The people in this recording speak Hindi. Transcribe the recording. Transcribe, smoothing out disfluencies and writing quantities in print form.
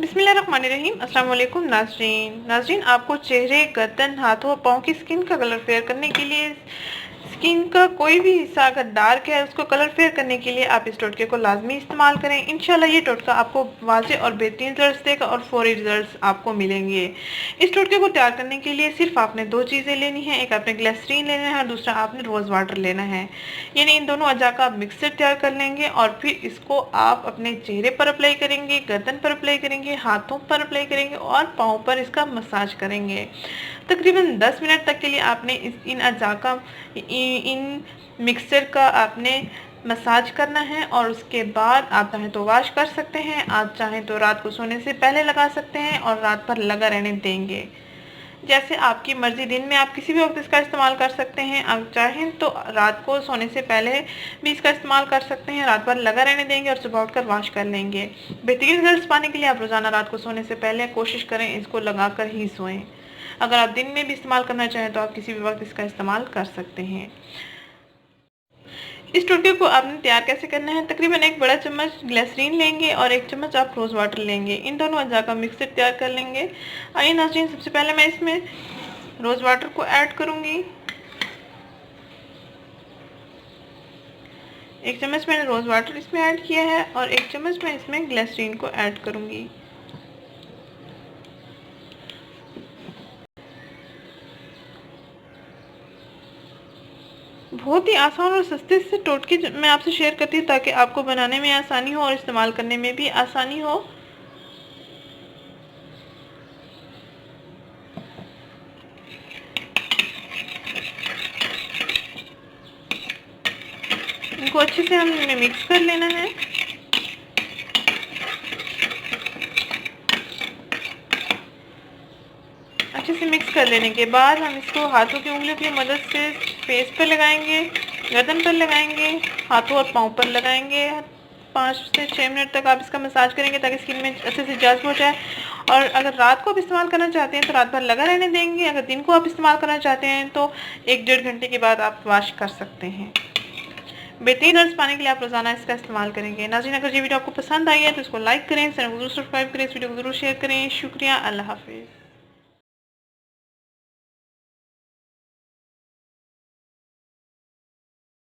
बिस्मिल्लाहिर्रहमानिर्रहीम। अस्सलाम वालेकुम नाज़रीन, आपको चेहरे, गर्दन, हाथों और पाँव की स्किन का कलर फेयर करने के लिए, स्किन का कोई भी हिस्सा अगर डार्क है उसको कलर फेयर करने के लिए आप इस टोटके को लाजमी इस्तेमाल करें। इंशाल्लाह ये टोटका आपको वाज़ेह और बेहतरीन रिजल्ट्स देगा और फौरी रिजल्ट्स आपको मिलेंगे। इस टोटके को तैयार करने के लिए सिर्फ आपने दो चीज़ें लेनी है, एक आपने ग्लिसरीन लेना है और दूसरा आपने रोज़ वाटर लेना है। यानी इन दोनों अज्जा का आप मिक्सचर तैयार कर लेंगे और फिर इसको आप अपने चेहरे पर अप्लाई करेंगे, गर्दन पर अप्लाई करेंगे, हाथों पर अप्लाई करेंगे और पाँव पर इसका मसाज करेंगे। तकरीबन 10 मिनट तक के लिए आपने इन अज्जा का इन मिक्सचर का आपने मसाज करना है और उसके बाद आप चाहें तो वॉश कर सकते हैं, आप चाहें तो रात को सोने से पहले लगा सकते हैं और रात भर लगा रहने देंगे। जैसे आपकी मर्ज़ी, दिन में आप किसी भी वक्त इसका इस्तेमाल कर सकते हैं, आप चाहें तो रात को सोने से पहले भी इसका इस्तेमाल कर सकते हैं, रात भर लगा रहने देंगे और सुबह उठकर वॉश कर लेंगे। बेहतरीन रिजल्ट्स पाने के लिए आप रोज़ाना रात को सोने से पहले कोशिश करें इसको लगा कर ही सोएं। अगर आप दिन में भी इस्तेमाल करना चाहें तो आप किसी भी वक्त इसका इस्तेमाल कर सकते हैं। इस टोटके को आपने तैयार कैसे करना है, तकरीबन एक बड़ा चम्मच ग्लिसरीन लेंगे और एक चम्मच आप रोज़ वाटर लेंगे। इन दोनों अज्जा का मिक्सचर तैयार कर लेंगे। आइए नाज़रीन, सबसे पहले मैं इसमें रोज़ वाटर को ऐड करूँगी। एक चम्मच मैंने रोज़ वाटर इसमें ऐड किया है और एक चम्मच मैं इसमें ग्लिसरीन को ऐड करूँगी। बहुत ही आसान और सस्ते से टोटके मैं आपसे शेयर करती हूँ ताकि आपको बनाने में आसानी हो और इस्तेमाल करने में भी आसानी हो। इनको अच्छे से हमें मिक्स कर लेना है। अच्छे से मिक्स कर लेने के बाद हम इसको हाथों की उंगलियों की मदद से फेस पर लगाएंगे, गर्दन पर लगाएंगे, हाथों और पाँव पर लगाएंगे। 5 से 6 मिनट तक आप इसका मसाज करेंगे ताकि स्किन में अच्छे से जज्ब हो जाए। और अगर रात को आप इस्तेमाल करना चाहते हैं तो रात भर लगा रहने देंगे। अगर दिन को आप इस्तेमाल करना चाहते हैं तो 1-1.5 घंटे के बाद आप वॉश कर सकते हैं। बेहतरीन रिजल्ट्स पाने के लिए आप रोज़ाना इसका इस्तेमाल करेंगे। नाज़रीन, अगर ये वीडियो आपको पसंद आई है तो इसको लाइक करें, चैनल को जरूर सब्सक्राइब करें, इस वीडियो को जरूर शेयर करें। शुक्रिया, अल्लाह हाफिज़।